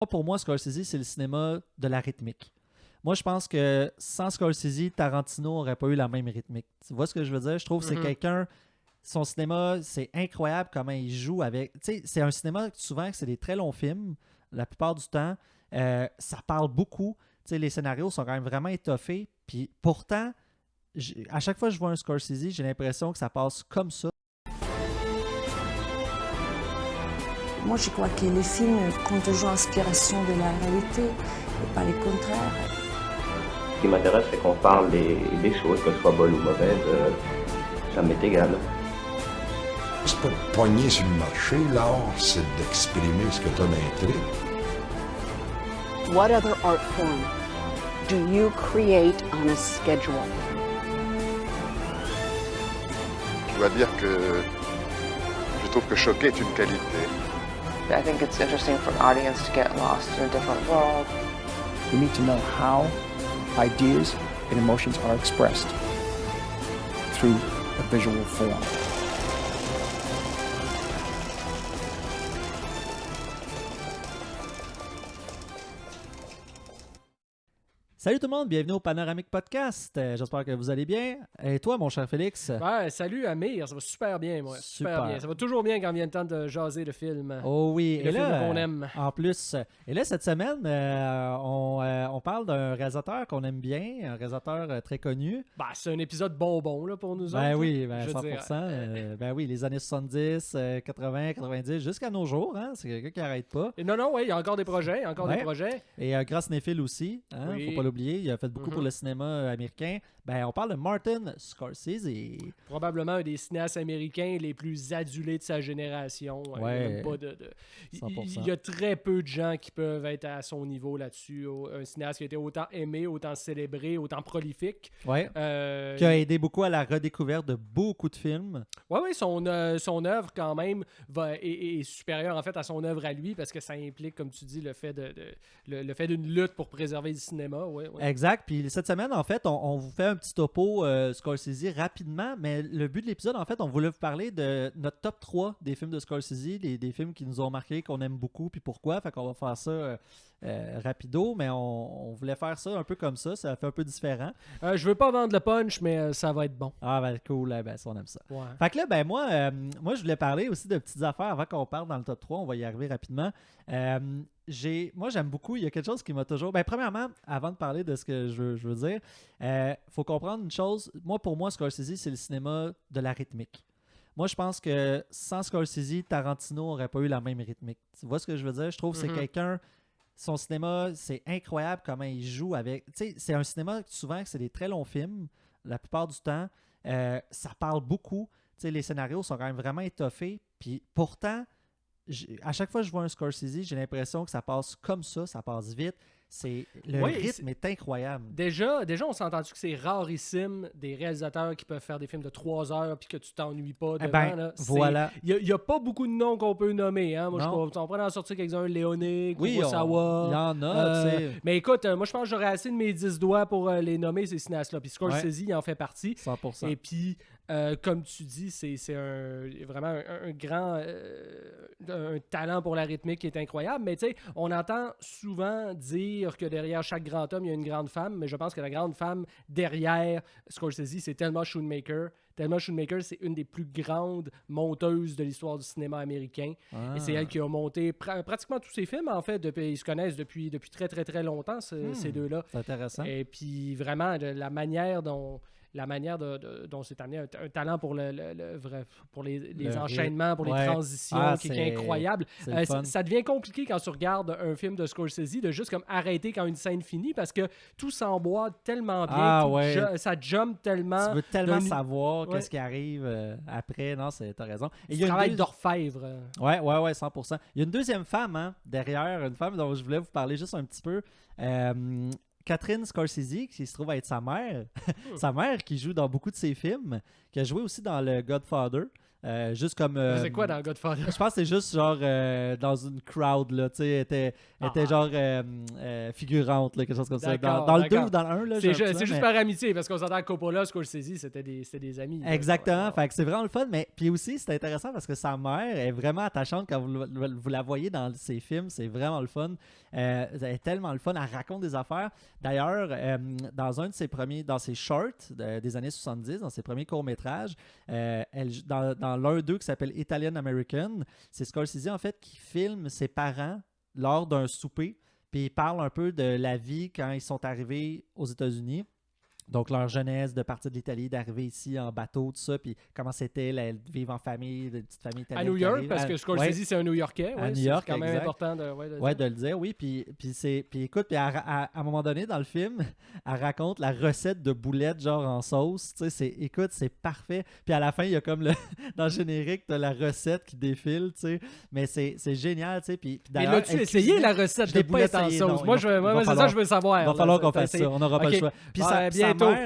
Pour moi, Scorsese, c'est le cinéma de la rythmique. Moi, je pense que sans Scorsese, Tarantino n'aurait pas eu la même rythmique. Tu vois ce que je veux dire? Je trouve que c'est quelqu'un... Son cinéma, c'est incroyable comment il joue avec... Tu sais, c'est un cinéma, souvent, que c'est des très longs films, la plupart du temps. Ça parle beaucoup. Tu sais, les scénarios sont quand même vraiment étoffés. Puis pourtant, à chaque fois que je vois un Scorsese, j'ai l'impression que ça passe comme ça. Moi, je crois que les films prennent toujours inspiration de la réalité et pas le contraire. Ce qui m'intéresse, c'est qu'on parle des choses, que ce soit bonnes ou mauvaises, ça m'est égal. C'est pas de pogner sur le marché, l'art, c'est d'exprimer ce que tu as d'intrigue. What other art form do you create on a schedule? Je dois dire que je trouve que choquer est une qualité. I think it's interesting for an audience to get lost in a different world. You need to know how ideas and emotions are expressed through a visual form. Salut tout le monde, bienvenue au Panoramique Podcast. J'espère que vous allez bien. Et toi, mon cher Félix? Ouais, salut Amir, ça va super bien, moi. Super bien. Ça va toujours bien quand vient le temps de jaser le film. Oh oui, le film qu'on aime. En plus, et là, cette semaine, on parle d'un réalisateur qu'on aime bien, un réalisateur très connu. Bah, c'est un épisode bonbon là, pour nous autres. Ben oui, 100%. Ben oui, les années 70, 80, 90, jusqu'à nos jours. Hein, c'est quelqu'un qui n'arrête pas. Et non, il y a encore des projets, des projets. Et un grand cinéphile aussi, hein, oui. Faut pas l'oublier. Il a fait beaucoup pour le cinéma américain. Ben, on parle de Martin Scorsese. Probablement un des cinéastes américains les plus adulés de sa génération. Ouais, il y a très peu de gens qui peuvent être à son niveau là-dessus. Un cinéaste qui a été autant aimé, autant célébré, autant prolifique. Ouais. Qui a aidé beaucoup à la redécouverte de beaucoup de films. Oui, son œuvre quand même est supérieure en fait à son œuvre à lui parce que ça implique, comme tu dis, le fait d'une lutte pour préserver le cinéma. Ouais. Exact. Puis cette semaine, en fait, on vous fait un petit topo Scorsese rapidement, mais le but de l'épisode, en fait, on voulait vous parler de notre top 3 des films de Scorsese, des films qui nous ont marqué, qu'on aime beaucoup, puis pourquoi. Fait qu'on va faire ça rapido, mais on voulait faire ça un peu comme ça fait un peu différent. Je veux pas vendre le punch, mais ça va être bon. Ah ben cool, ben ça on aime ça. Ouais. Fait que là, ben moi je voulais parler aussi de petites affaires avant qu'on parte dans le top 3, on va y arriver rapidement. Moi j'aime beaucoup, il y a quelque chose qui m'a toujours... Ben premièrement, avant de parler de ce que je veux dire, faut comprendre une chose, pour moi Scorsese c'est le cinéma de la rythmique. Moi je pense que sans Scorsese, Tarantino n'aurait pas eu la même rythmique. Tu vois ce que je veux dire? Je trouve que c'est quelqu'un... Son cinéma, c'est incroyable comment il joue avec... Tu sais, c'est un cinéma, souvent, que c'est des très longs films, la plupart du temps. Ça parle beaucoup. Tu sais, les scénarios sont quand même vraiment étoffés. Puis pourtant, à chaque fois que je vois un Scorsese, j'ai l'impression que ça passe comme ça passe vite. Le rythme est incroyable. Déjà, on s'est entendu que c'est rarissime des réalisateurs qui peuvent faire des films de 3 heures puis que tu t'ennuies pas devant. Voilà. Il n'y a pas beaucoup de noms qu'on peut nommer. Hein? Moi, on pourrait en sortir quelques-uns. Léoné, Kurosawa. Il y en a, tu sais. Mais écoute, moi, je pense que j'aurais assez de mes 10 doigts pour les nommer, ces cinéastes-là. Puis Scorsese, il en fait partie. 100%. Et puis, comme tu dis, c'est vraiment un grand... un talent pour la rythmique qui est incroyable. Mais tu sais, on entend souvent dire que derrière chaque grand homme, il y a une grande femme, mais je pense que la grande femme derrière Scorsese, c'est Thelma Schoonmaker. Thelma Schoonmaker, c'est une des plus grandes monteuses de l'histoire du cinéma américain. Et c'est elle qui a monté pratiquement tous ses films, en fait. Ils se connaissent depuis très, très, très longtemps, ces deux-là. C'est intéressant. Et puis, vraiment, la manière dont c'est amené un talent pour pour les enchaînements, pour les transitions qui est incroyable. Ça devient compliqué quand tu regardes un film de Scorsese de juste comme arrêter quand une scène finit parce que tout s'emboîte tellement bien, ça jump tellement. Tu veux tellement savoir qu'est-ce qui arrive après. Non, t'as raison. Et il y a travail d'orfèvre. Ouais, 100%. Il y a une deuxième femme derrière, une femme dont je voulais vous parler juste un petit peu. Catherine Scorsese, qui se trouve être sa mère. Sa mère qui joue dans beaucoup de ses films, qui a joué aussi dans le Godfather. juste comme... c'est quoi dans Godfather? Je pense que c'est juste genre dans une crowd, là, tu sais, elle était genre figurante, là, quelque chose comme ça. Dans le 2 ou dans le 1, là. C'est juste par amitié, parce qu'on s'entend que Coppola, Scorsese, c'était des amis. Exactement, fait que c'est vraiment le fun, mais puis aussi, c'est intéressant parce que sa mère est vraiment attachante quand vous la voyez dans ses films, c'est vraiment le fun. Elle est tellement le fun, elle raconte des affaires. D'ailleurs, dans ses shorts des années 70, dans ses premiers courts-métrages, dans l'un d'eux qui s'appelle Italian American, c'est Scorsese en fait qui filme ses parents lors d'un souper, puis il parle un peu de la vie quand ils sont arrivés aux États-Unis. Donc, leur jeunesse de partir de l'Italie, d'arriver ici en bateau, tout ça, puis comment c'était de vivre en famille, de petite famille italienne. À New York, parce que Scorsese, c'est un New-Yorkais. À New York, c'est quand même exact. important de le dire, oui. Puis écoute, à un moment donné, dans le film, elle raconte la recette de boulettes, genre en sauce. Tu sais, écoute, c'est parfait. Puis à la fin, il y a comme dans le générique, t'as la recette qui défile, tu sais. Mais c'est génial, tu sais. Puis mais l'as-tu essayé, la recette de boulettes en sauce? Moi, c'est ça que je veux savoir. Il va falloir qu'on fasse ça. On n'aura pas le choix. Puis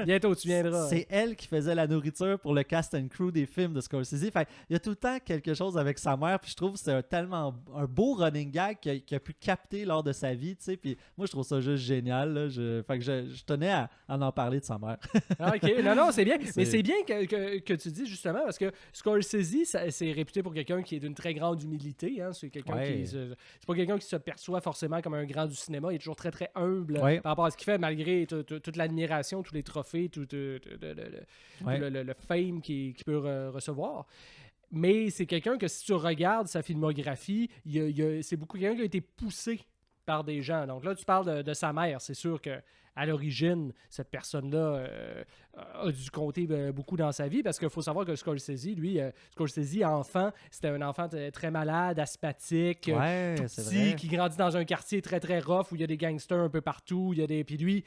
bientôt, tu viendras. C'est elle qui faisait la nourriture pour le cast and crew des films de Scorsese. Fait, il y a tout le temps quelque chose avec sa mère. Puis je trouve que c'est tellement un beau running gag qu'il a pu capter lors de sa vie. Puis moi, je trouve ça juste génial. Là. Fait que je tenais à en parler de sa mère. OK. Non, c'est bien. Mais c'est bien que tu dis justement parce que Scorsese, c'est réputé pour quelqu'un qui est d'une très grande humilité. Hein. C'est quelqu'un c'est pas quelqu'un qui se perçoit forcément comme un grand du cinéma. Il est toujours très, très humble par rapport à ce qu'il fait, malgré toute l'admiration, tous les trophées, tout le fame qu'il peut recevoir. Mais c'est quelqu'un que si tu regardes sa filmographie, c'est beaucoup quelqu'un qui a été poussé par des gens. Donc là, tu parles de sa mère. C'est sûr que à l'origine, cette personne-là a dû compter beaucoup dans sa vie parce qu'il faut savoir que Scorsese, lui, enfant, c'était un enfant très malade, asthmatique, tout petit, qui grandit dans un quartier très, très rough où il y a des gangsters un peu partout. Puis lui,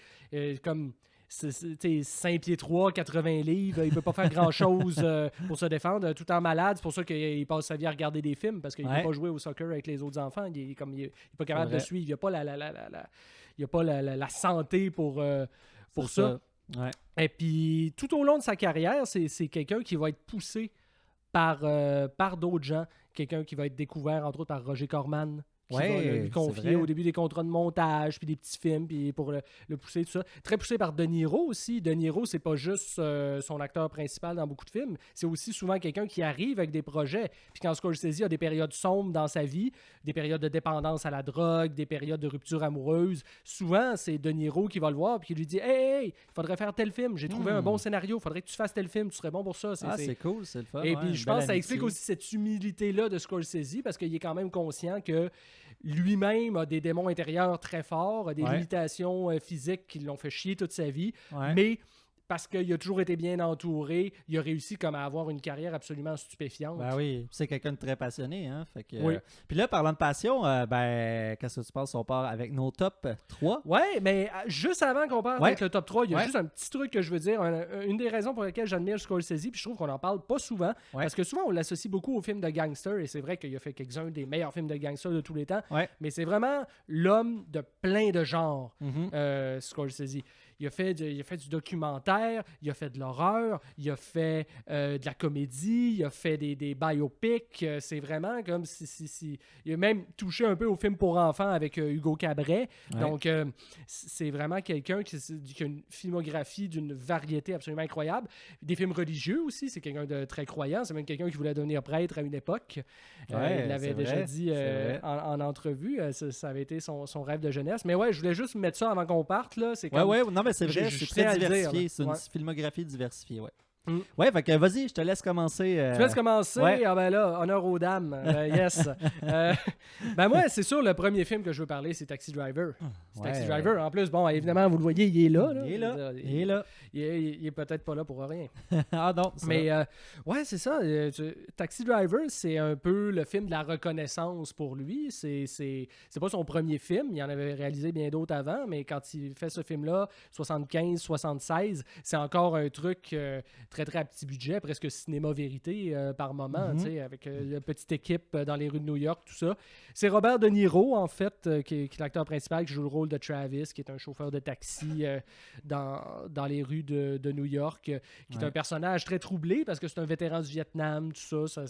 comme... C'est 5 pieds 3, 80 livres, il peut pas faire grand-chose pour se défendre, tout en malade. C'est pour ça qu'il passe sa vie à regarder des films, parce qu'il ne peut pas jouer au soccer avec les autres enfants. Il est pas capable de suivre. Il n'a pas la santé pour ça. Ouais. Et puis, tout au long de sa carrière, c'est quelqu'un qui va être poussé par d'autres gens. Quelqu'un qui va être découvert, entre autres, par Roger Corman, qui va lui confier au début des contrats de montage, puis des petits films, puis pour le pousser, tout ça. Très poussé par De Niro aussi. De Niro, c'est pas juste son acteur principal dans beaucoup de films, c'est aussi souvent quelqu'un qui arrive avec des projets. Puis quand Scorsese a des périodes sombres dans sa vie, des périodes de dépendance à la drogue, des périodes de rupture amoureuse, souvent, c'est De Niro qui va le voir, puis qui lui dit « Hey, il faudrait faire tel film, j'ai trouvé un bon scénario, il faudrait que tu fasses tel film, tu serais bon pour ça. » C'est cool, c'est le fun. Et puis je pense que ça explique aussi cette humilité-là de Scorsese, parce qu'il est quand même conscient que lui-même a des démons intérieurs très forts, a des limitations physiques qui l'ont fait chier toute sa vie, mais parce qu'il a toujours été bien entouré, il a réussi comme à avoir une carrière absolument stupéfiante. Ben oui, c'est quelqu'un de très passionné. Hein? Fait que, puis là, parlant de passion, qu'est-ce que tu penses si on part avec nos top 3? Oui, mais juste avant qu'on parte avec le top 3, il y a juste un petit truc que je veux dire. Une des raisons pour lesquelles j'admire Scorsese, puis je trouve qu'on n'en parle pas souvent, parce que souvent on l'associe beaucoup aux films de gangsters, et c'est vrai qu'il a fait quelques-uns des meilleurs films de gangsters de tous les temps, mais c'est vraiment l'homme de plein de genres, Scorsese. Il a fait du documentaire, il a fait de l'horreur, il a fait de la comédie, il a fait des biopics. C'est vraiment comme si... Il a même touché un peu au film pour enfants avec Hugo Cabret. Donc, c'est vraiment quelqu'un qui a une filmographie d'une variété absolument incroyable. Des films religieux aussi, c'est quelqu'un de très croyant. C'est même quelqu'un qui voulait devenir prêtre à une époque. Il l'avait déjà dit en entrevue. Ça avait été son rêve de jeunesse. Mais je voulais juste mettre ça avant qu'on parte. Là. C'est comme... Non, mais c'est vrai, c'est très diversifié. C'est une filmographie diversifiée, Ouais, fait que vas-y, je te laisse commencer. Tu laisses commencer? Ah ben là, honneur aux dames. Yes. Moi, c'est sûr, le premier film que je veux parler, c'est Taxi Driver. Taxi Driver. En plus, bon, évidemment, vous le voyez, il est là. Il est peut-être pas là pour rien. Ah non. Mais c'est ça. Taxi Driver, c'est un peu le film de la reconnaissance pour lui. C'est pas son premier film. Il en avait réalisé bien d'autres avant, mais quand il fait ce film-là, 75, 76, c'est encore un truc très, très à petit budget, presque cinéma vérité par moment, tu sais, avec une petite équipe dans les rues de New York, tout ça. C'est Robert De Niro, en fait, qui est l'acteur principal, qui joue le rôle de Travis, qui est un chauffeur de taxi dans les rues de New York, qui est un personnage très troublé parce que c'est un vétéran du Vietnam, tout ça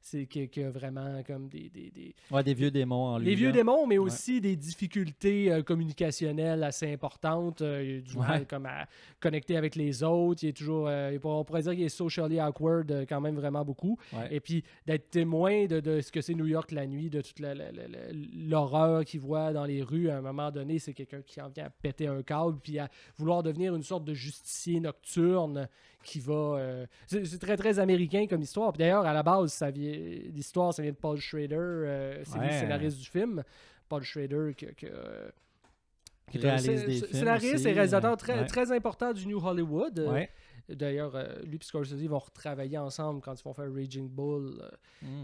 c'est qui a vraiment comme des vieux démons en lui. Les vieux démons, mais aussi des difficultés communicationnelles assez importantes. Il a du mal comme à connecter avec les autres. Il est toujours, on pourrait dire qu'il est socially awkward quand même vraiment beaucoup. Ouais. Et puis d'être témoin de ce que c'est New York la nuit, de toute l'horreur qu'il voit dans les rues, à un moment donné, c'est quelqu'un qui en vient à péter un câble puis à vouloir devenir une sorte de justicier nocturne qui va... c'est très, très américain comme histoire. Puis d'ailleurs, à la base, l'histoire, ça vient de Paul Schrader. C'est le scénariste du film. Paul Schrader qui réalise des films scénariste aussi, et réalisateur très important du New Hollywood. Ouais. D'ailleurs, lui et Scorsese vont retravailler ensemble quand ils vont faire Raging Bull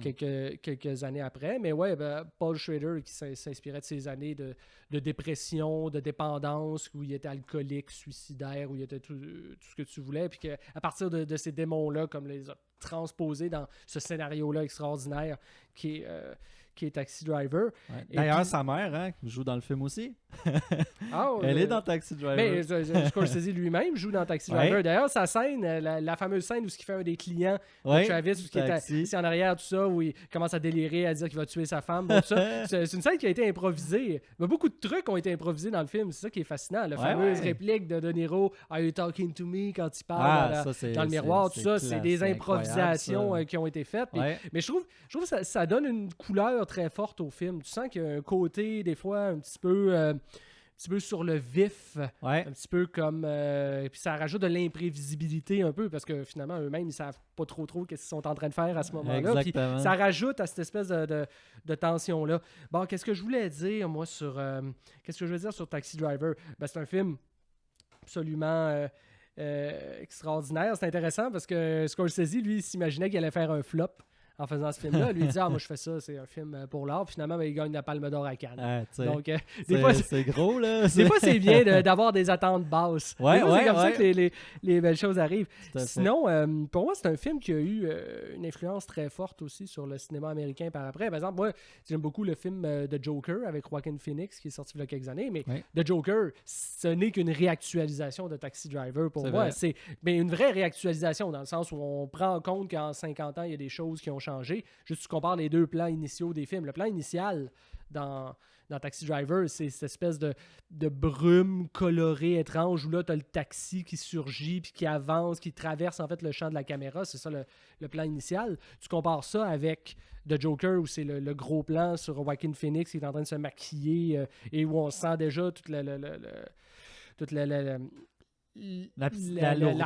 quelques années après. Mais ouais, Paul Schrader qui s'inspirait de ses années de dépression, de dépendance, où il était alcoolique, suicidaire, où il était tout ce que tu voulais. Puis qu'à partir de ces démons-là, comme les a transposés dans ce scénario-là extraordinaire qui est Taxi Driver. Ouais. D'ailleurs, sa mère joue dans le film aussi. Elle est dans Taxi Driver. Mais Scorsese lui-même joue dans Taxi Driver. D'ailleurs, sa scène, la fameuse scène où il fait un des clients de Travis, qui est assis en arrière, tout ça, où il commence à délirer, à dire qu'il va tuer sa femme. Bon, tout ça. C'est une scène qui a été improvisée. Mais beaucoup de trucs ont été improvisés dans le film. C'est ça qui est fascinant. La fameuse réplique de De Niro, « Are you talking to me » quand il parle dans le miroir, tout ça. C'est des improvisations qui ont été faites. Mais je trouve que ça donne une couleur très forte au film. Tu sens qu'il y a un côté, des fois, un petit peu sur le vif, un petit peu comme... puis ça rajoute de l'imprévisibilité un peu, parce que finalement, eux-mêmes, ils savent pas trop qu'est-ce qu'ils sont en train de faire à ce moment-là. Puis ça rajoute à cette espèce de tension-là. Bon, qu'est-ce que je voulais dire, moi, sur Taxi Driver? C'est un film absolument... extraordinaire. C'est intéressant parce que Scorsese, lui, il s'imaginait qu'il allait faire un flop en faisant ce film-là. Lui, il dit « moi, je fais ça, c'est un film pour l'art. » Finalement, il gagne la Palme d'Or à Cannes. Donc, des fois, c'est gros, là. Des fois, c'est bien d'avoir des attentes basses. C'est comme ça que les belles choses arrivent. Sinon, pour moi, c'est un film qui a eu une influence très forte aussi sur le cinéma américain par après. Par exemple, moi, j'aime beaucoup le film de Joker avec Joaquin Phoenix qui est sorti il y a quelques années, mais The Joker, ce n'est qu'une réactualisation de Taxi Driver pour moi. C'est une vraie réactualisation dans le sens où on prend en compte qu'en 50 ans, il y a des choses qui ont changé. Juste tu compares les deux plans initiaux des films. Le plan initial dans Taxi Driver, c'est cette espèce de brume colorée étrange où là, tu as le taxi qui surgit puis qui avance, qui traverse en fait le champ de la caméra. C'est ça le plan initial. Tu compares ça avec The Joker où c'est le gros plan sur Joaquin Phoenix qui est en train de se maquiller et où on sent déjà toute la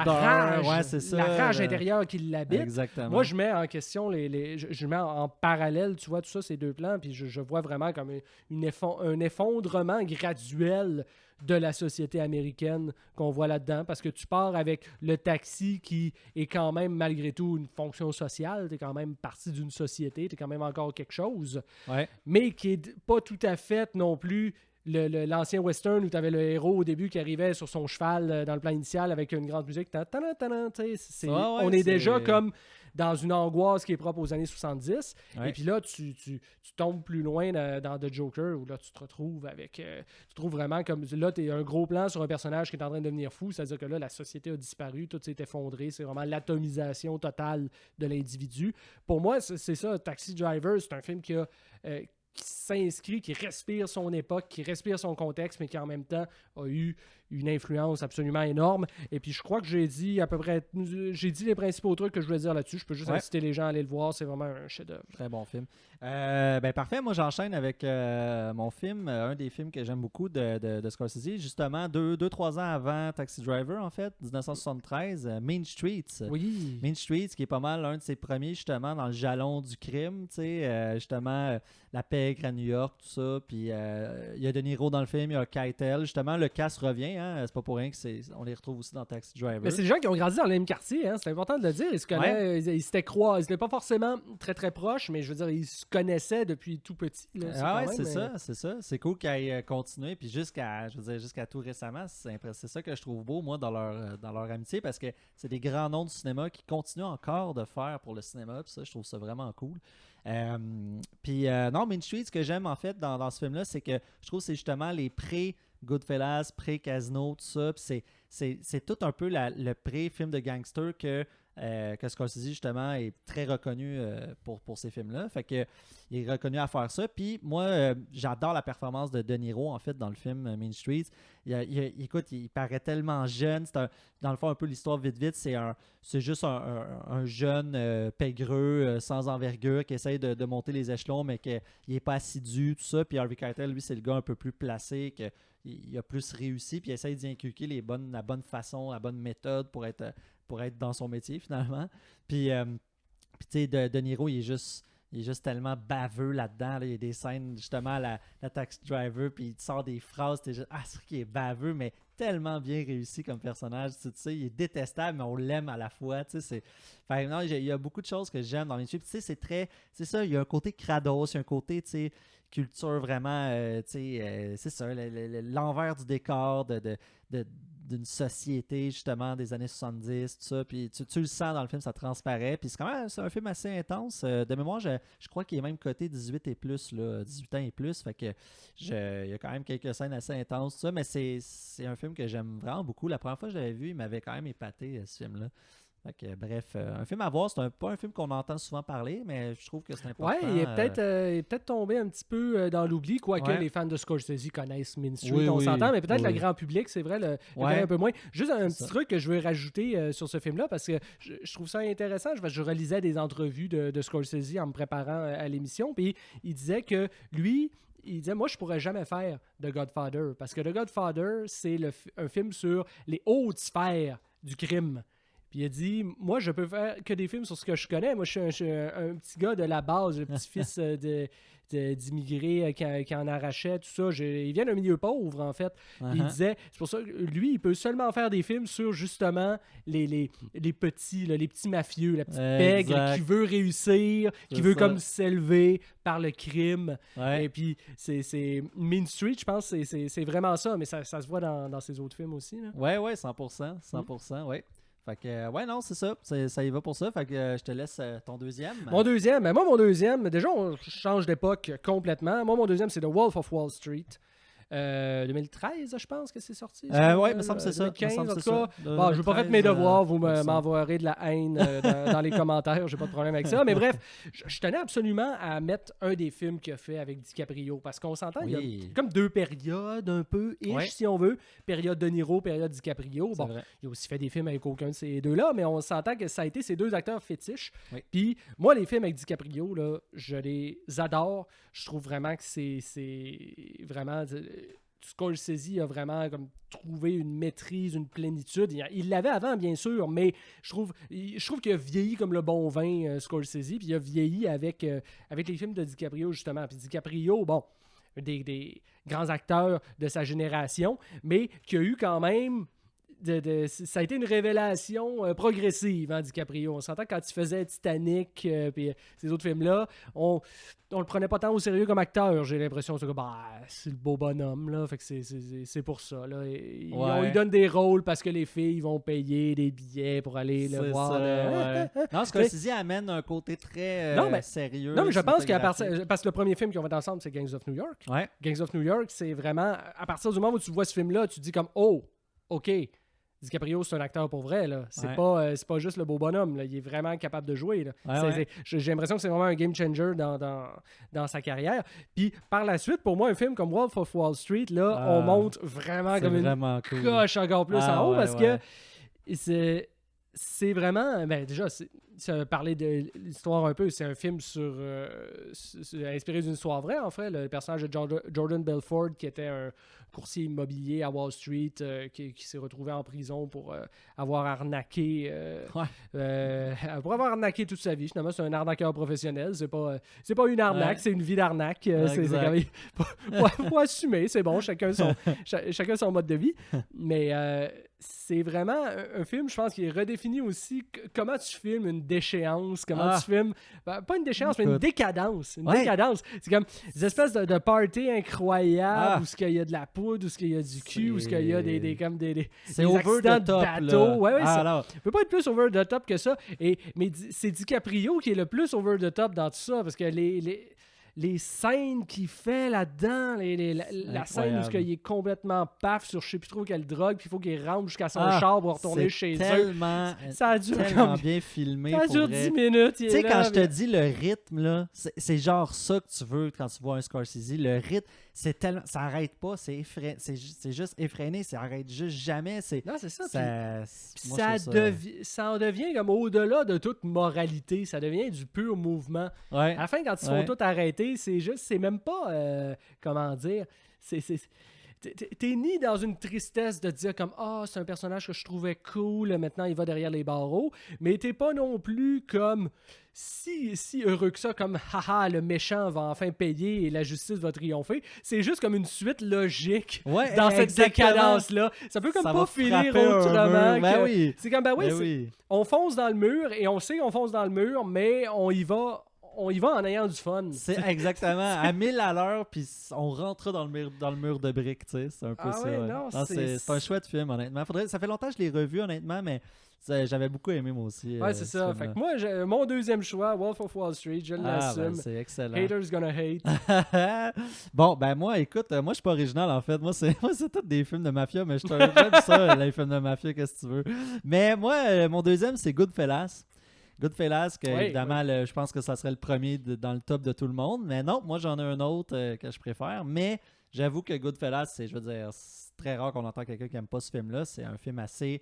rage, la rage intérieure qui l'habite. Exactement. Moi, je mets en question, je mets en parallèle, tu vois, tout ça, ces deux plans, puis je vois vraiment comme un effondrement graduel de la société américaine qu'on voit là-dedans, parce que tu pars avec le taxi qui est quand même, malgré tout, une fonction sociale, tu es quand même partie d'une société, tu es quand même encore quelque chose, mais qui est pas tout à fait non plus l'ancien western où tu avais le héros au début qui arrivait sur son cheval dans le plan initial avec une grande musique. On est déjà comme dans une angoisse qui est propre aux années 70. Et puis là, tu tombes plus loin dans The Joker où là, tu te retrouves avec... tu trouves vraiment comme... Là, tu es un gros plan sur un personnage qui est en train de devenir fou. C'est-à-dire que là, la société a disparu, tout s'est effondré. C'est vraiment l'atomisation totale de l'individu. Pour moi, c'est ça. Taxi Driver, c'est un film qui s'inscrit, qui respire son époque, qui respire son contexte, mais qui en même temps a eu une influence absolument énorme. Et puis je crois que j'ai dit les principaux trucs que je voulais dire là-dessus. Je peux juste inciter les gens à aller le voir. C'est vraiment un chef-d'œuvre. Très bon film. Parfait. Moi, j'enchaîne avec mon film, un des films que j'aime beaucoup de Scorsese. Justement, 2-3 ans avant Taxi Driver, en fait, 1973, Mean Streets. Oui. Mean Streets, qui est pas mal un de ses premiers, justement, dans le jalon du crime. Justement, la pègre à New York, tout ça. Puis il y a De Niro dans le film, il y a Keitel. Justement, le cast revient. hein. C'est pas pour rien on les retrouve aussi dans Taxi Driver. Mais c'est des gens qui ont grandi dans le même quartier, hein. C'est important de le dire. Ils se connaissent, ils s'étaient ils n'étaient pas forcément très très proches, mais je veux dire, ils se connaissaient depuis tout petit. Là. C'est ça. C'est cool qu'ils aient continué, puis jusqu'à tout récemment, c'est ça que je trouve beau, moi, dans leur amitié, parce que c'est des grands noms du cinéma qui continuent encore de faire pour le cinéma, puis ça, je trouve ça vraiment cool. Non, Main Street, ce que j'aime en fait dans ce film-là, c'est que je trouve que c'est justement les pré-Goodfellas, pré-Casino, tout ça. Puis c'est tout un peu le pré-film de gangster que Scorsese justement est très reconnu pour ces films-là. Fait que il est reconnu à faire ça. Puis moi, j'adore la performance de De Niro en fait dans le film Main Street. Écoute, il paraît tellement jeune. Dans le fond, un peu l'histoire vite, c'est juste un jeune pègreux sans envergure qui essaye de monter les échelons, mais qu'il n'est pas assidu, tout ça. Puis Harvey Keitel, lui, c'est le gars un peu plus placé, il a plus réussi, puis il essaye d'y inculquer la bonne façon, la bonne méthode pour être dans son métier, finalement. Puis tu sais, De Niro, il est juste tellement baveux là-dedans. Là. Il y a des scènes, justement, à la Taxi Driver, puis il te sort des phrases, t'es juste, c'est vrai qu'il est baveux, mais tellement bien réussi comme personnage. Tu sais, il est détestable, mais on l'aime à la fois. Tu sais, non, il y a beaucoup de choses que j'aime dans les films. Tu sais, c'est ça, il y a un côté crados, il y a un côté, tu sais, culture vraiment, c'est ça, l'envers du décor d'une société justement des années 70, tout ça, puis tu le sens dans le film, ça transparaît, puis c'est un film assez intense. De mémoire, je crois qu'il est même coté 18 et plus, là, 18 ans et plus, fait que il y a quand même quelques scènes assez intenses, tout ça, mais c'est un film que j'aime vraiment beaucoup. La première fois que je l'avais vu, il m'avait quand même épaté, ce film-là. Fait que, bref, un film à voir, pas un film qu'on entend souvent parler, mais je trouve que c'est important. Ouais, il est peut-être tombé un petit peu dans l'oubli, quoique les fans de Scorsese connaissent Main Street, on s'entend, mais peut-être le grand public, c'est vrai, le un peu moins. Juste un petit truc que je veux rajouter sur ce film-là, parce que je trouve ça intéressant. Je relisais des entrevues de Scorsese en me préparant à l'émission, puis il disait que lui... Il disait, moi, je pourrais jamais faire The Godfather, parce que The Godfather, c'est un film sur les hautes sphères du crime. Puis il a dit, moi, je peux faire que des films sur ce que je connais. Moi, je suis un petit gars de la base, le petit-fils d'immigrés qui en arrachait, tout ça. Il vient d'un milieu pauvre, en fait. Il disait, c'est pour ça que lui, il peut seulement faire des films sur, justement, les petits mafieux, la petite pègre qui veut réussir, qui veut comme s'élever par le crime. Et puis, c'est Main Street, je pense, c'est vraiment ça, mais ça se voit dans ses autres films aussi. Là. Ouais, 100%, ouais. Fait que, non, c'est ça. Ça y va pour ça. Fait que je te laisse ton deuxième. Mon deuxième, déjà, on change d'époque complètement. Moi, mon deuxième, c'est The Wolf of Wall Street. 2013, je pense que c'est sorti. Oui, il me semble que c'est 2015, ça. En tout cas, je n'ai pas fait mes devoirs. Vous m'envoierez de la haine dans les commentaires. J'ai pas de problème avec ça. Mais bref, je tenais absolument à mettre un des films qu'il a fait avec DiCaprio. Parce qu'on s'entend, il y a comme deux périodes un peu, si on veut. Période De Niro, période DiCaprio. Bon, il a aussi fait des films avec aucun de ces deux-là, mais on s'entend que ça a été ces deux acteurs fétiches. Puis moi, les films avec DiCaprio, là, je les adore. Je trouve vraiment que c'est vraiment... Scorsese a vraiment comme trouvé une maîtrise, une plénitude. Il l'avait avant, bien sûr, mais je trouve qu'il a vieilli comme le bon vin, Scorsese, puis il a vieilli avec les films de DiCaprio, justement. Puis DiCaprio, bon, des grands acteurs de sa génération, mais qui a eu quand même... ça a été une révélation progressive, hein, DiCaprio. On s'entend quand il faisait Titanic puis ces autres films-là, on le prenait pas tant au sérieux comme acteur, j'ai l'impression. C'est le beau bonhomme, là. Fait que c'est pour ça. Là. On lui donne des rôles parce que les filles vont payer des billets pour aller le voir. Non, Scorsese amène un côté très sérieux. Non, mais je pense parce que le premier film qu'ils ont fait ensemble, c'est Gangs of New York. Ouais. Gangs of New York, c'est vraiment... À partir du moment où tu vois ce film-là, tu te dis comme « Oh, OK ». DiCaprio, c'est un acteur pour vrai. Là. C'est pas juste le beau bonhomme. Là. Il est vraiment capable de jouer. Là. J'ai l'impression que c'est vraiment un game changer dans sa carrière. Puis par la suite, pour moi, un film comme Wolf of Wall Street, là, on monte vraiment comme une coche encore plus en haut parce que c'est vraiment... Ben, déjà, parler de l'histoire un peu, c'est un film inspiré d'une histoire vraie, en fait. Le personnage de Jordan Belfort, qui était un courtier immobilier à Wall Street, qui s'est retrouvé en prison pour avoir arnaqué toute sa vie. Finalement, c'est un arnaqueur professionnel. C'est pas une arnaque, c'est une vie d'arnaque. Faut assumer, c'est bon, chacun son mode de vie. Mais c'est vraiment un film, je pense, qui redéfinit aussi comment tu filmes une déchéance, comment tu filmes, pas une déchéance, mais une décadence. Décadence. C'est comme des espèces de party incroyables où il y a de la poudre, où il y a du cul, où il y a des accidents de bateau. Ça peut pas être plus over the top que ça. Mais c'est DiCaprio qui est le plus over the top dans tout ça, parce que les scènes qu'il fait là-dedans, la scène où il est complètement paf sur je sais plus trop quelle drogue, puis il faut qu'il rentre jusqu'à son char pour retourner chez eux. Ça dure tellement bien filmé. Ça dure 10 minutes. Tu sais, quand je te dis le rythme, là, c'est genre ça que tu veux quand tu vois un Scorsese. Le rythme, c'est tellement, ça arrête pas, c'est juste effréné, ça arrête juste jamais. Non, c'est ça. Ça en devient comme au-delà de toute moralité. Ça devient du pur mouvement. Ouais. À la fin, quand ils se font tout arrêter, c'est même pas, comment dire, t'es ni dans une tristesse de dire comme c'est un personnage que je trouvais cool, maintenant il va derrière les barreaux, mais t'es pas non plus comme si heureux que ça, comme haha, le méchant va enfin payer et la justice va triompher. C'est juste comme une suite logique dans cette décadence-là. Ça peut comme pas finir autrement. C'est comme on fonce dans le mur et on sait qu'on fonce dans le mur, mais on y va en ayant du fun. C'est exactement à 1000 à l'heure, puis on rentre dans le mur de briques, tu sais. C'est un peu ça. Non, c'est un chouette film, honnêtement. Ça fait longtemps que je l'ai revu, honnêtement, mais j'avais beaucoup aimé, moi aussi. C'est ça. Fait que moi, mon deuxième choix, Wolf of Wall Street, je l'assume. C'est excellent. Haters gonna hate. Bon, ben moi, écoute, moi, je suis pas original, en fait. Moi, c'est tous des films de mafia, mais j'aime ça, les films de mafia, qu'est-ce que tu veux. Mais moi, mon deuxième, c'est Goodfellas. Goodfellas, évidemment, je pense que ça serait le premier dans le top de tout le monde. Mais non, moi, j'en ai un autre que je préfère. Mais j'avoue que Goodfellas, c'est très rare qu'on entend quelqu'un qui n'aime pas ce film-là. C'est un film assez,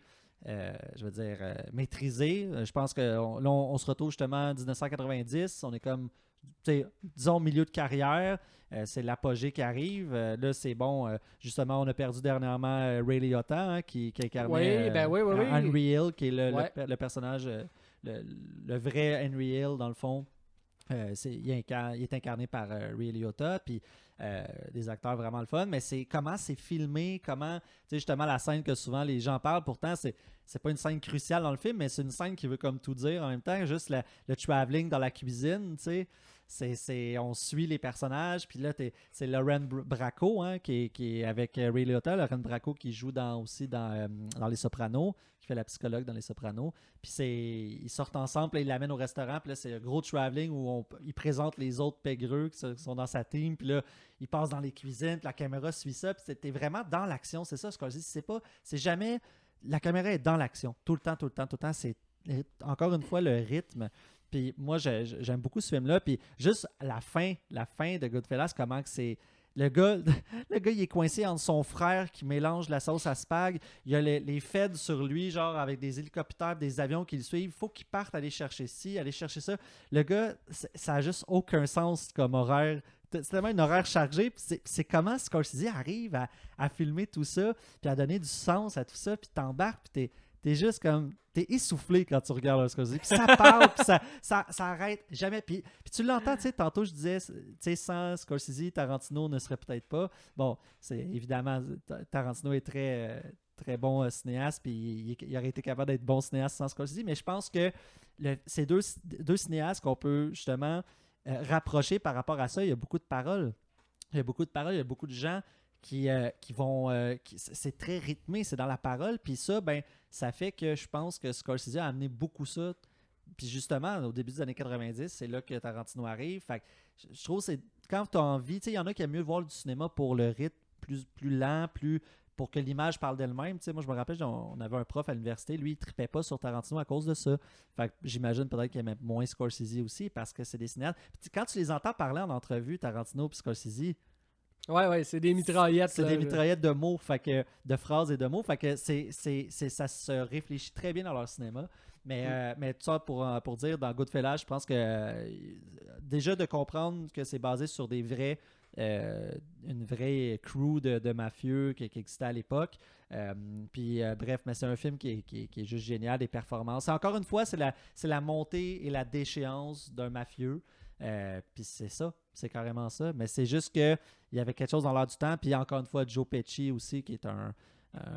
maîtrisé. Je pense que là, on se retrouve justement en 1990. On est comme, disons, milieu de carrière. C'est l'apogée qui arrive. Là, c'est bon. Justement, on a perdu dernièrement Ray Liotta, qui incarnait Henry Hill, qui est le personnage... Le vrai Henry Hill, dans le fond, il est incarné par Ray Liotta, puis des acteurs vraiment le fun, mais c'est comment c'est filmé, comment, tu sais, justement, la scène que souvent les gens parlent, pourtant, c'est pas une scène cruciale dans le film, mais c'est une scène qui veut comme tout dire en même temps, juste le travelling dans la cuisine, tu sais. On suit les personnages, puis là, c'est Lauren Bracco, qui est avec Ray Liotta, Lauren Bracco qui joue aussi dans Les Sopranos, qui fait la psychologue dans Les Sopranos. Puis ils sortent ensemble, là, ils l'amènent au restaurant, puis là, c'est un gros travelling où il présente les autres pégreux qui sont dans sa team, puis là, il passe dans les cuisines, puis la caméra suit ça, puis t'es vraiment dans l'action, c'est ça, ce que je dis, c'est jamais... La caméra est dans l'action, tout le temps, c'est encore une fois le rythme. Puis moi, j'aime beaucoup ce film-là. Puis juste la fin de Goodfellas, comment que c'est... Le gars, il est coincé entre son frère qui mélange la sauce à spag. Il y a les feds sur lui, genre avec des hélicoptères, des avions qui le suivent. Il faut qu'il parte aller chercher ci, aller chercher ça. Le gars, ça n'a juste aucun sens comme horaire. C'est tellement une horaire chargée. Puis c'est comment Scorsese arrive à filmer tout ça, puis à donner du sens à tout ça, puis t'embarques, puis t'es juste comme... T'es essoufflé quand tu regardes un Scorsese. Puis ça parle, puis ça arrête jamais. Puis tu l'entends, tu sais, tantôt je disais, tu sais, sans Scorsese, Tarantino ne serait peut-être pas. Bon, c'est évidemment, Tarantino est très, très bon cinéaste, puis il aurait été capable d'être bon cinéaste sans Scorsese. Mais je pense que ces deux cinéastes qu'on peut justement rapprocher par rapport à ça, il y a beaucoup de paroles. Il y a beaucoup de gens qui vont... c'est très rythmé, c'est dans la parole. Puis ça, ça fait que je pense que Scorsese a amené beaucoup ça. Puis justement, au début des années 90, c'est là que Tarantino arrive. Fait que je trouve que c'est quand tu as envie... Tu sais, il y en a qui aiment mieux voir du cinéma pour le rythme plus lent, pour que l'image parle d'elle-même. Tu sais, moi, je me rappelle, on avait un prof à l'université, lui, il tripait pas sur Tarantino à cause de ça. Fait que j'imagine peut-être qu'il aimait moins Scorsese aussi parce que c'est des cinéastes. Puis quand tu les entends parler en entrevue, Tarantino et Scorsese... Ouais, c'est des mitraillettes. C'est des mitraillettes de mots, de phrases et de mots. Fait que ça se réfléchit très bien dans leur cinéma. Mais tout ça pour dire, dans Goodfellas, je pense que déjà de comprendre que c'est basé sur une vraie crew de mafieux qui existait à l'époque. Bref, mais c'est un film qui est juste génial, des performances. Encore une fois, c'est la montée et la déchéance d'un mafieux. Puis c'est ça, c'est carrément ça. Mais c'est juste qu'il y avait quelque chose dans l'air du temps. Puis encore une fois, Joe Pesci aussi, qui est un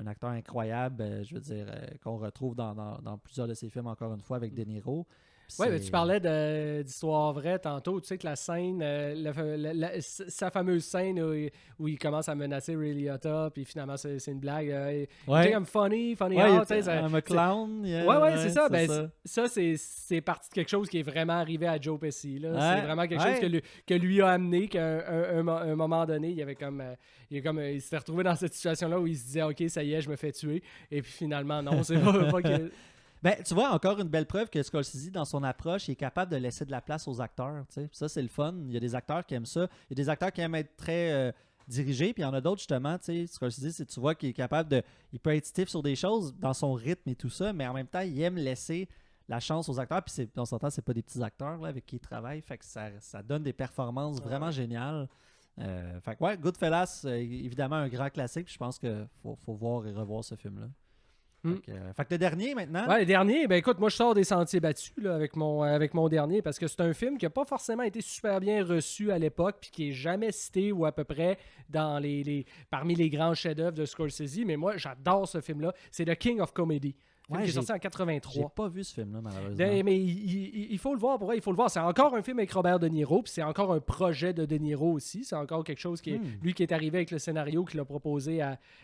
acteur incroyable, je veux dire, qu'on retrouve dans plusieurs de ses films, encore une fois, avec De Niro. Oui, mais tu parlais d'histoire vraie tantôt. Tu sais que la scène, sa fameuse scène où il commence à menacer Ray Liotta, puis finalement, c'est une blague. I'm funny out. I'm a clown. Ouais, c'est ça. Ça, c'est parti de quelque chose qui est vraiment arrivé à Joe Pesci. C'est vraiment quelque chose que lui a amené, qu'à un moment donné, il s'était retrouvé dans cette situation-là où il se disait « OK, ça y est, je me fais tuer. » Et puis finalement, non, c'est pas que... Ben, tu vois, encore une belle preuve que Scorsese, dans son approche, il est capable de laisser de la place aux acteurs. T'sais. Ça, c'est le fun. Il y a des acteurs qui aiment ça. Il y a des acteurs qui aiment être très dirigés, puis il y en a d'autres, justement. Scorsese, tu vois qu'il est capable de... Il peut être stiff sur des choses dans son rythme et tout ça, mais en même temps, il aime laisser la chance aux acteurs. Puis on s'entend, c'est pas des petits acteurs là, avec qui il travaille. Fait que ça donne des performances vraiment géniales. Fait que ouais, Goodfellas, évidemment, un grand classique. Puis je pense qu'il faut voir et revoir ce film-là. Fait que le dernier maintenant. Ouais, le dernier, ben écoute, moi je sors des sentiers battus là, avec mon dernier parce que c'est un film qui n'a pas forcément été super bien reçu à l'époque puis qui est jamais cité ou à peu près dans parmi les grands chefs-d'œuvre de Scorsese, mais moi j'adore ce film-là. C'est The King of Comedy. Film qui est sorti en 83. J'ai pas vu ce film-là, malheureusement. Mais il faut le voir, pour vrai, il faut le voir. C'est encore un film avec Robert De Niro, puis c'est encore un projet de De Niro aussi. C'est encore quelque chose qui est lui qui est arrivé avec le scénario qu'il a proposé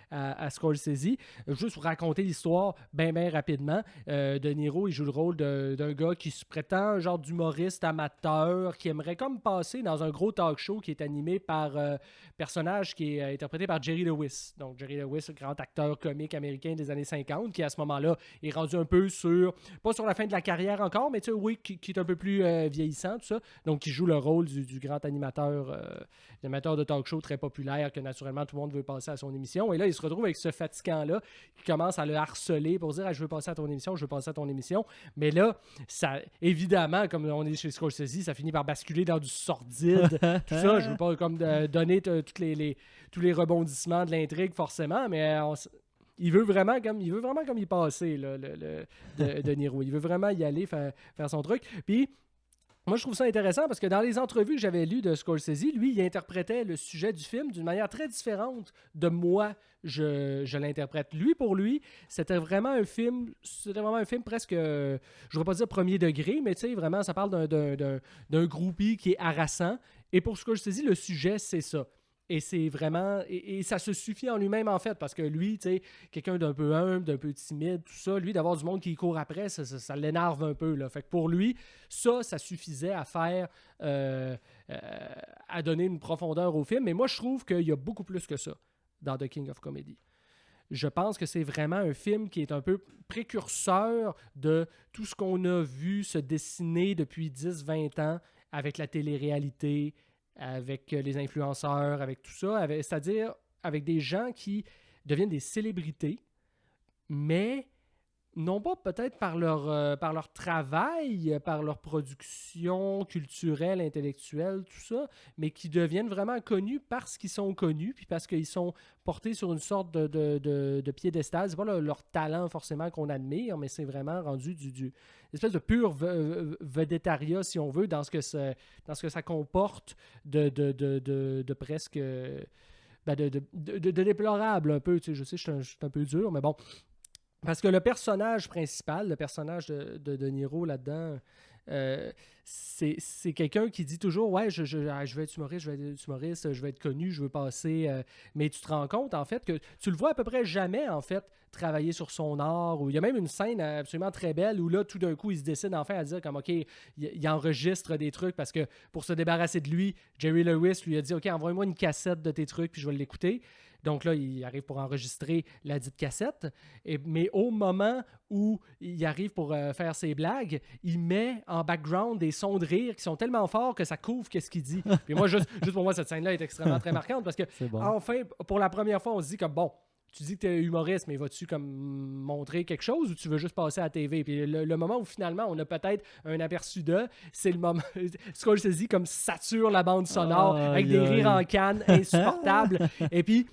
à Scorsese. Juste pour raconter l'histoire bien rapidement, De Niro, il joue le rôle d'un gars qui se prétend un genre d'humoriste amateur, qui aimerait comme passer dans un gros talk show qui est animé par un personnage qui est interprété par Jerry Lewis. Donc Jerry Lewis, le grand acteur comique américain des années 50, qui à ce moment-là est rendu un peu pas sur la fin de la carrière encore, mais tu sais, oui, qui est un peu plus vieillissant, tout ça. Donc, qui joue le rôle du grand animateur de talk show très populaire que naturellement tout le monde veut passer à son émission. Et là, il se retrouve avec ce fatigant-là qui commence à le harceler pour dire « je veux passer à ton émission, je veux passer à ton émission ». Mais là, ça, évidemment, comme on est chez Scorsese, ça finit par basculer dans du sordide, tout ça. Je veux pas comme donner tous les rebondissements de l'intrigue, forcément, mais il veut vraiment comme y passer, là, de Niro. Il veut vraiment y aller, faire son truc. Puis, moi, je trouve ça intéressant parce que dans les entrevues que j'avais lues de Scorsese, lui, il interprétait le sujet du film d'une manière très différente de moi. Je l'interprète. Lui, pour lui, c'était vraiment un film presque, je ne vais pas dire premier degré, mais tu sais, vraiment, ça parle d'un groupie qui est harassant. Et pour Scorsese, le sujet, c'est ça. Et c'est vraiment... Et ça se suffit en lui-même, en fait, parce que lui, tu sais, quelqu'un d'un peu humble, d'un peu timide, tout ça, lui, d'avoir du monde qui court après, ça l'énerve un peu, là. Fait que pour lui, ça suffisait à faire... à donner une profondeur au film. Mais moi, je trouve qu'il y a beaucoup plus que ça dans The King of Comedy. Je pense que c'est vraiment un film qui est un peu précurseur de tout ce qu'on a vu se dessiner depuis 10-20 ans avec la télé-réalité, avec les influenceurs, avec tout ça, c'est-à-dire avec des gens qui deviennent des célébrités, mais non pas peut-être par leur travail, par leur production culturelle, intellectuelle, tout ça, mais qui deviennent vraiment connus parce qu'ils sont connus, puis parce qu'ils sont portés sur une sorte de piédestal. C'est pas leur talent forcément qu'on admire, mais c'est vraiment rendu une espèce de pur vedettariat, si on veut, dans ce que ça comporte de presque... de déplorable un peu. Tu sais, je sais, je suis un peu dur, mais bon... Parce que le personnage principal, le personnage de Niro là-dedans, c'est quelqu'un qui dit toujours « Ouais, je vais être humoriste, je vais être connu, je veux passer... Mais tu te rends compte, en fait, que tu le vois à peu près jamais, en fait, travailler sur son art. Ou il y a même une scène absolument très belle où là, tout d'un coup, il se décide enfin à dire comme « OK, il enregistre des trucs parce que pour se débarrasser de lui, Jerry Lewis lui a dit « OK, envoie-moi une cassette de tes trucs puis je vais l'écouter. » Donc là, il arrive pour enregistrer la dite cassette. Mais au moment où il arrive pour faire ses blagues, il met en background des sons de rire qui sont tellement forts que ça couvre qu'est-ce qu'il dit. Puis moi, juste pour moi, cette scène-là est extrêmement très marquante parce que, enfin, pour la première fois, on se dit comme, bon, tu dis que tu es humoriste, mais vas-tu comme montrer quelque chose ou tu veux juste passer à la TV? Puis le moment où finalement on a peut-être un aperçu de, c'est le moment Scorsese comme sature la bande sonore avec des rires en canne insupportables. Et puis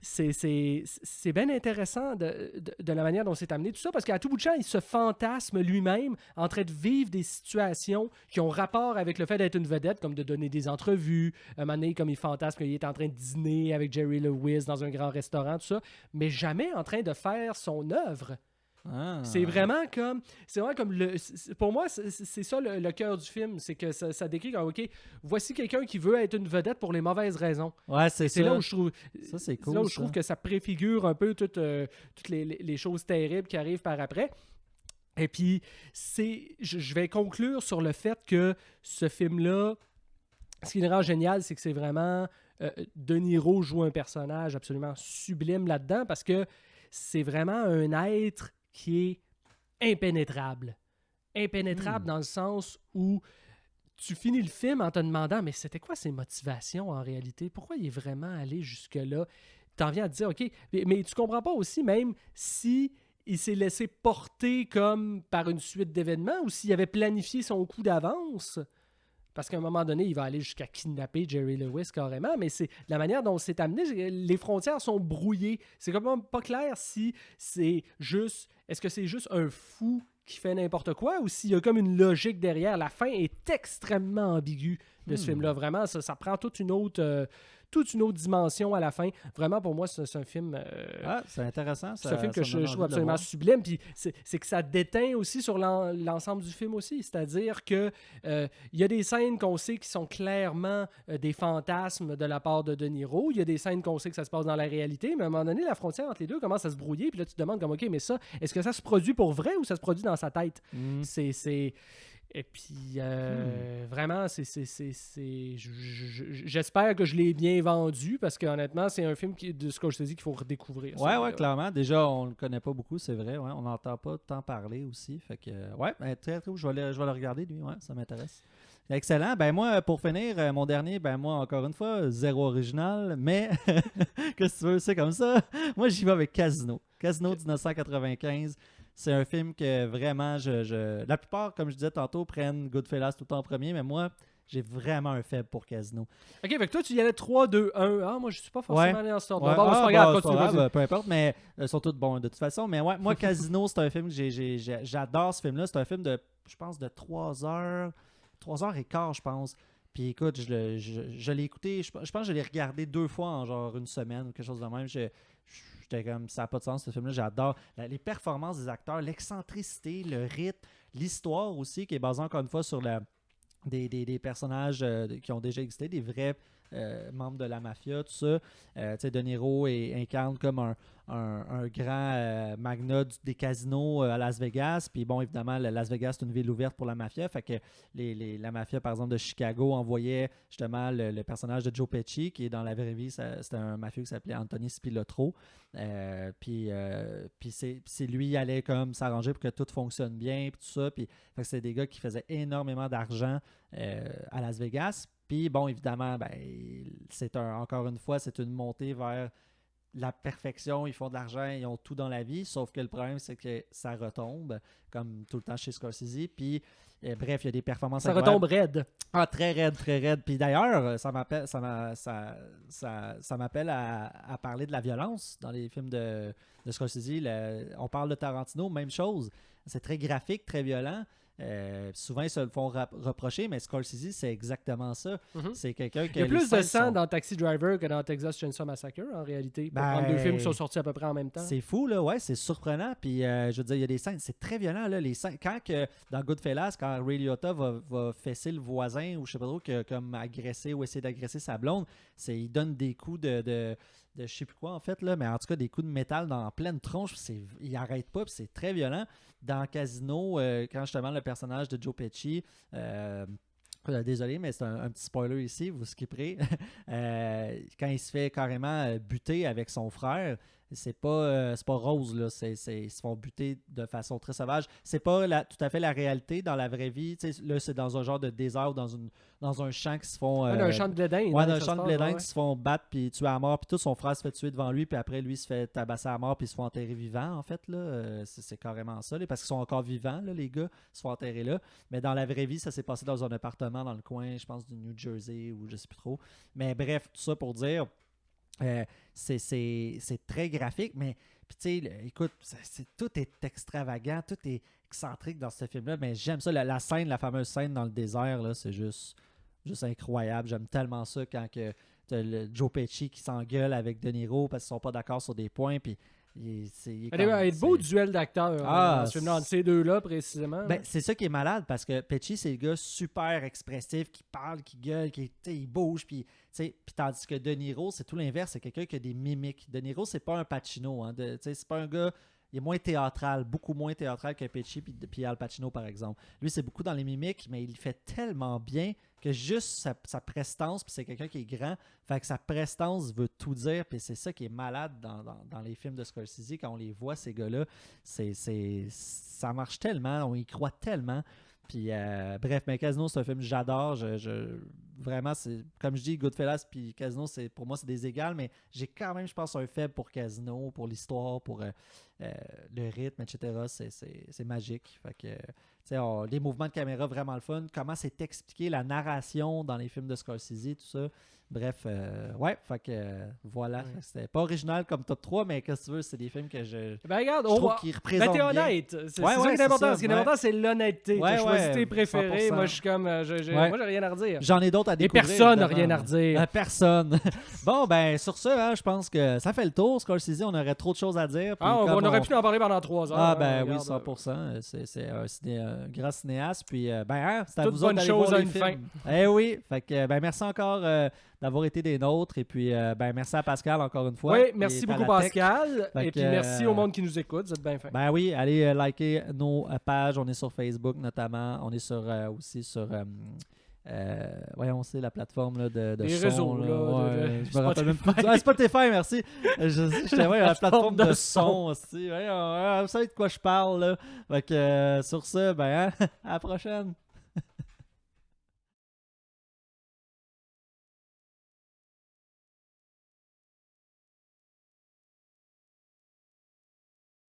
c'est bien intéressant de la manière dont c'est amené tout ça, parce qu'à tout bout de champ, il se fantasme lui-même en train de vivre des situations qui ont rapport avec le fait d'être une vedette, comme de donner des entrevues, un moment donné, comme il fantasme qu'il est en train de dîner avec Jerry Lewis dans un grand restaurant, tout ça, mais jamais en train de faire son œuvre. C'est vraiment comme pour moi c'est ça le cœur du film, c'est que ça décrit comme OK, voici quelqu'un qui veut être une vedette pour les mauvaises raisons. Ouais, c'est ça. Là où je trouve ça, c'est cool, là où je trouve que ça préfigure un peu toutes les choses terribles qui arrivent par après. Et puis je vais conclure sur le fait que ce film-là, ce qui le rend génial, c'est que c'est vraiment De Niro joue un personnage absolument sublime là-dedans, parce que c'est vraiment un être qui est impénétrable. Impénétrable dans le sens où tu finis le film en te demandant, mais c'était quoi ses motivations en réalité? Pourquoi il est vraiment allé jusque-là? T'en viens à te dire, OK, mais tu comprends pas aussi, même si il s'est laissé porter comme par une suite d'événements ou s'il avait planifié son coup d'avance. Parce qu'à un moment donné, il va aller jusqu'à kidnapper Jerry Lewis carrément, mais c'est la manière dont c'est amené, les frontières sont brouillées. C'est quand même pas clair si c'est juste... Est-ce que c'est juste un fou qui fait n'importe quoi ou s'il y a comme une logique derrière? La fin est extrêmement ambiguë de ce film-là. Vraiment, ça prend toute une autre dimension à la fin. Vraiment, pour moi, c'est un film... c'est intéressant. C'est un film que je trouve absolument sublime. Puis c'est que ça déteint aussi sur l'ensemble du film aussi. C'est-à-dire que il y a des scènes qu'on sait qui sont clairement des fantasmes de la part de De Niro. Il y a des scènes qu'on sait que ça se passe dans la réalité. Mais à un moment donné, la frontière entre les deux commence à se brouiller. Puis là, tu te demandes comme, OK, mais ça, est-ce que ça se produit pour vrai ou ça se produit dans sa tête? Et puis, vraiment, j'espère que je l'ai bien vendu, parce que honnêtement, c'est un film de Scorsese qu'il faut redécouvrir. Ouais, clairement. Déjà, on le connaît pas beaucoup, c'est vrai. Ouais. On n'entend pas tant parler aussi. Fait que, très cool. Je vais le regarder, lui. Ouais, ça m'intéresse. Excellent. Ben moi, pour finir, mon dernier, ben moi, encore une fois, zéro original, mais qu'est-ce que tu veux, c'est comme ça. Moi, j'y vais avec Casino. Casino 1995. C'est un film que vraiment, la plupart, comme je disais tantôt, prennent Goodfellas tout le temps en premier, mais moi, j'ai vraiment un faible pour Casino. OK, fait que toi, tu y allais 3, 2, 1. Ah, moi, je suis pas forcément allé dans ce ordre. Ouais. Bon, c'est pas grave, peu importe, mais ils sont tous bons de toute façon. Mais ouais, moi, Casino, c'est un film que j'adore ce film-là. C'est un film de, je pense, de 3 heures, 3 heures et quart, je pense. Puis écoute, je l'ai écouté, je pense que je l'ai regardé 2 fois en genre une semaine ou quelque chose de même. J'étais comme, ça n'a pas de sens, ce film-là, j'adore. Les performances des acteurs, l'excentricité, le rythme, l'histoire aussi, qui est basée encore une fois sur des personnages qui ont déjà existé, des vrais membres de la mafia, tout ça. De Niro incarne comme un grand magnat des casinos à Las Vegas. Puis bon, évidemment, Las Vegas, c'est une ville ouverte pour la mafia. Fait que la mafia, par exemple, de Chicago envoyait justement le personnage de Joe Pesci, qui est dans la vraie vie, c'était un mafieux qui s'appelait Anthony Spilotro. Puis c'est lui, il allait comme s'arranger pour que tout fonctionne bien, puis tout ça. Puis fait que c'est des gars qui faisaient énormément d'argent à Las Vegas. Puis bon, évidemment, encore une fois, c'est une montée vers la perfection. Ils font de l'argent, ils ont tout dans la vie, sauf que le problème, c'est que ça retombe, comme tout le temps chez Scorsese. Puis bref, il y a des performances incroyables. Retombe raide. Ah, très raide, très raide. Puis d'ailleurs, ça m'appelle à parler de la violence dans les films de Scorsese. On parle de Tarantino, même chose. C'est très graphique, très violent. Souvent ils se le font reprocher, mais Scorsese, c'est exactement ça. C'est quelqu'un qui il y a plus de sang dans Taxi Driver que dans Texas Chainsaw Massacre en réalité, pour prendre 2 films qui sont sortis à peu près en même temps. C'est fou, là, ouais, c'est surprenant. Puis je veux dire, il y a des scènes, c'est très violent, là, les scènes. Dans Goodfellas, quand Ray Liotta va fesser le voisin ou je sais pas trop, qui a comme agressé ou essayer d'agresser sa blonde, il donne des coups de je sais plus quoi en fait, là, mais en tout cas des coups de métal en pleine tronche, il arrête pas, puis c'est très violent. Dans Casino, quand justement le personnage de Joe Pesci, désolé, mais c'est un petit spoiler ici, vous skipperez, quand il se fait carrément buter avec son frère, c'est pas rose, là. Ils se font buter de façon très sauvage. C'est pas tout à fait la réalité dans la vraie vie. Là, c'est dans un genre de désert ou dans un champ qui se font... dans un champ de blé d'Inde. Ouais, dans un champ de blé d'Inde qui se font battre puis tuer à mort. Puis tout, son frère se fait tuer devant lui. Puis après, lui, se fait tabasser à mort puis ils se font enterrer vivants, en fait. Là. C'est carrément ça. Là, parce qu'ils sont encore vivants, là, les gars. Ils se font enterrer là. Mais dans la vraie vie, ça s'est passé dans un appartement dans le coin, je pense, du New Jersey ou je sais plus trop. Mais bref, tout ça pour dire... c'est très graphique, mais puis tu sais, écoute, tout est extravagant, tout est excentrique dans ce film-là, mais j'aime ça. La scène, la fameuse scène dans le désert, là, c'est juste incroyable. J'aime tellement ça quand t'as le Joe Pesci qui s'engueule avec De Niro parce qu'ils sont pas d'accord sur des points, puis il y a beau duel d'acteurs dans ces deux-là, précisément. Ben, c'est ça qui est malade, parce que Pesci, c'est le gars super expressif, qui parle, qui gueule, il bouge, puis tandis que De Niro, c'est tout l'inverse, c'est quelqu'un qui a des mimiques. De Niro, c'est pas un Pacino, hein, c'est pas un gars... Il est moins théâtral, beaucoup moins théâtral qu'un Pesci puis Al Pacino, par exemple. Lui, c'est beaucoup dans les mimiques, mais il fait tellement bien que juste sa prestance, puis c'est quelqu'un qui est grand, fait que sa prestance veut tout dire, puis c'est ça qui est malade dans les films de Scorsese, quand on les voit, ces gars-là, ça marche tellement, on y croit tellement. Puis bref, mais Casino, c'est un film que j'adore. Vraiment, c'est comme je dis, Goodfellas puis Casino, pour moi, c'est des égales, mais j'ai quand même, je pense, un faible pour Casino, pour l'histoire, pour le rythme, etc. C'est magique. Fait que, les mouvements de caméra, vraiment le fun. Comment c'est expliqué, la narration dans les films de Scorsese, tout ça. Bref, fait que voilà. Ouais. C'était pas original comme top 3, mais qu'est-ce que tu veux, c'est des films que je trouve qu'ils représentent bien. T'es honnête. C'est ça qui est important. Ce qui est important, c'est l'honnêteté. Tu as choisi tes préférés. 100%. Moi, je suis comme... moi, j'ai rien à redire. J'en ai d'autres à découvrir. Et personne n'a rien à redire. Personne. Bon, ben, sur ça, je pense que ça fait le tour. Scorsese, on aurait trop de choses à dire. On aurait pu en parler pendant 3 heures. Ah, ben oui, 100%. C'est un grand cinéaste. Puis, c'est à vous autres d'aller voir les films. Eh oui. Fait que, merci encore d'avoir été des nôtres. Et puis, merci à Pascal encore une fois. Oui, merci beaucoup, Pascal. Et puis, merci au monde qui nous écoute. Vous êtes bien fin. Ben oui, allez liker nos pages. On est sur Facebook notamment. On est aussi sur... voyons, c'est la plateforme là, de les son. Réseaux, je me rappelle même pas. Spotify, merci. J'étais la plateforme de son aussi. Vous savez de quoi je parle. Là. Fait que, sur ça, à la prochaine.